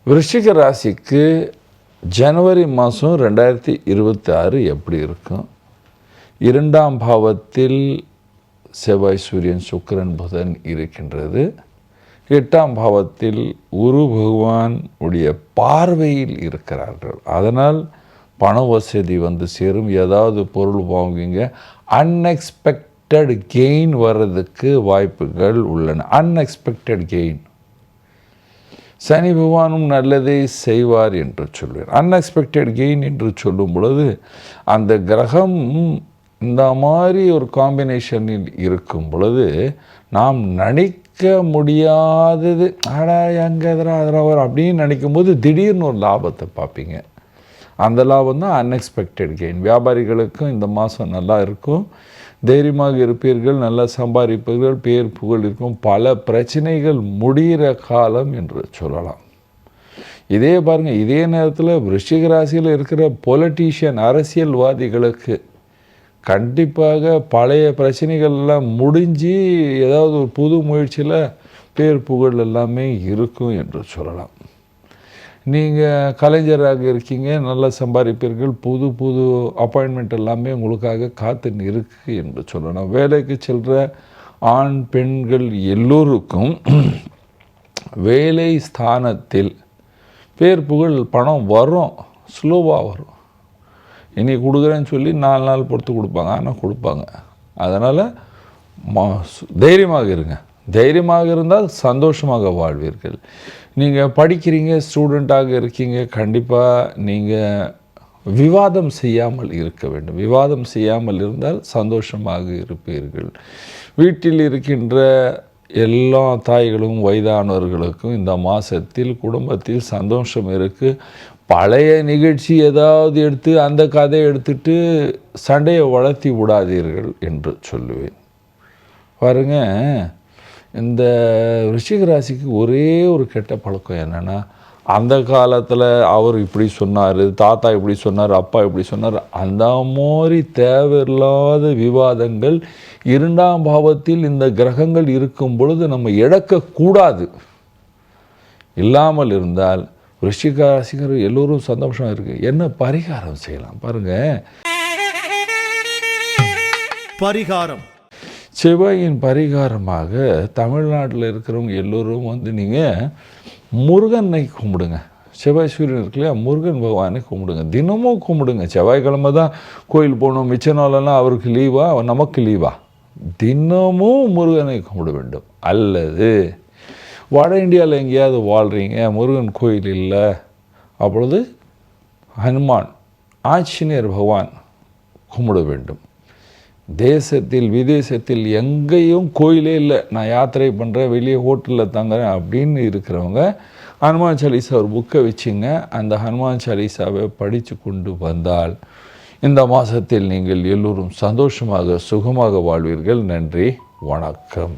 விருச்சிக ராசிக்கு ஜனவரி மாதம் 2026 எப்படி இருக்கும்? 2ஆம் பாவத்தில் செவ்வாய், சூரியன், சுக்கிரன், புதன் இருக்கின்றது. 8ஆம் பாவத்தில் குரு பகவான் உடைய பார்வையில் இருக்கிறார்கள். அதனால் பண வசதி வந்து சேரும். ஏதாவது பொருள் வாங்குவீங்க. அன்எக்ஸ்பெக்டட் கெயின் வர்றதுக்கு வாய்ப்புகள் உள்ளன. Unexpected gain. சனி பகவானும் நல்லதை செய்வார் என்று சொல்வேன். அன்எக்ஸ்பெக்டட் கெயின் என்று சொல்லும் பொழுது அந்த கிரகம் இந்த மாதிரி ஒரு காம்பினேஷனில் இருக்கும் பொழுது நாம் நினைக்க முடியாதது எங்கே எதிராக வரும் அப்படின்னு நினைக்கும் போது திடீர்னு ஒரு லாபத்தை பார்ப்பீங்க. அந்த லாபம் தான் அன்எக்ஸ்பெக்டட் கெயின். வியாபாரிகளுக்கும் இந்த மாதம் நல்லா இருக்கும். தைரியமாக இருப்பீர்கள், நல்லா சம்பாதிப்பீர்கள், பேர் புகழ் இருக்கும். பல பிரச்சனைகள் முடிகிற காலம் என்று சொல்லலாம். இதே பாருங்கள், இதே நேரத்தில் விருச்சிக ராசியில் இருக்கிற பொலிட்டீஷியன் அரசியல்வாதிகளுக்கு கண்டிப்பாக பழைய பிரச்சனைகள் எல்லாம் முடிஞ்சு ஏதாவது ஒரு புது முயற்சியில் பேர் புகழ் எல்லாமே இருக்கும் என்று சொல்லலாம். நீங்கள் கலைஞராக இருக்கீங்க, நல்லா சம்பாதிப்பீர்கள், புது புது அப்பாயின்மெண்ட் எல்லாமே உங்களுக்காக காத்து இருக்குது என்று சொல்லலாம். வேலைக்கு செல்கிற ஆண் பெண்கள் எல்லோருக்கும் வேலை ஸ்தானத்தில் பேர் புகழ் பணம் வரும், ஸ்லோவாக வரும். இனி கொடுக்குறேன்னு சொல்லி 4 நாள் பொறுத்து கொடுப்பாங்க, ஆனால் கொடுப்பாங்க. அதனால் தைரியமாக இருங்க. தைரியமாக இருந்தால் சந்தோஷமாக வாழ்வீர்கள். நீங்கள் படிக்கிறீங்க, ஸ்டூடெண்ட்டாக இருக்கீங்க, கண்டிப்பாக நீங்கள் விவாதம் செய்யாமல் இருக்க வேண்டும். விவாதம் செய்யாமல் இருந்தால் சந்தோஷமாக இருப்பீர்கள். வீட்டில் இருக்கின்ற எல்லா தாய்களும் வயதானவர்களுக்கும் இந்த மாதத்தில் குடும்பத்தில் சந்தோஷம் இருக்குது. பழைய நிகழ்ச்சி ஏதாவது எடுத்து அந்த கதையை எடுத்துட்டு சண்டையை வளர்த்தி விடாதீர்கள் என்று சொல்லுவேன். பாருங்க, இந்த விருச்சிக ராசிக்கு ஒரே ஒரு கெட்ட பழக்கம் என்னென்னா, அந்த காலத்தில் அவர் இப்படி சொன்னார், தாத்தா இப்படி சொன்னார், அப்பா இப்படி சொன்னார், அந்த மாதிரி தேவையில்லாத விவாதங்கள் 2ஆம் பாவத்தில் இந்த கிரகங்கள் இருக்கும் பொழுது நம்ம இழக்கக்கூடாது. இல்லாமல் இருந்தால் விருச்சிக ராசிகர் எல்லோரும் சந்தோஷமாக இருக்குது. என்ன பரிகாரம் செய்யலாம் பாருங்கள். பரிகாரம், செவ்வாயின் பரிகாரமாக தமிழ்நாட்டில் இருக்கிறவங்க எல்லோரும் வந்து நீங்கள் முருகனை கும்பிடுங்க. செவ்வாய் சூரியன் இருக்கு இல்லையா, முருகன் பகவானை கும்பிடுங்க. தினமும் கும்பிடுங்க. செவ்வாய்க்கிழமை தான் கோயில் போகணும், மிச்ச நாளெல்லாம் அவருக்கு லீவா, நமக்கு லீவா? தினமும் முருகனை கும்பிட வேண்டும். அல்லது வட இந்தியாவில் எங்கேயாவது வாழ்கிறீங்க, முருகன் கோயில் இல்லை, அப்பொழுது ஹனுமான், ஆஞ்சநேயர் பகவான் கும்பிட வேண்டும். தேசத்தில் விதேசத்தில் எங்கேயும் கோயிலே இல்லை, நான் யாத்திரை பண்ணுறேன், வெளியே ஹோட்டலில் தங்குறேன் அப்படின்னு இருக்கிறவங்க ஹனுமான் சாலிசா ஒரு புக்கை வச்சுங்க. அந்த ஹனுமான் சாலிசாவை படித்து கொண்டு வந்தால் இந்த மாதத்தில் நீங்கள் எல்லோரும் சந்தோஷமாக சுகமாக வாழ்வீர்கள். நன்றி, வணக்கம்.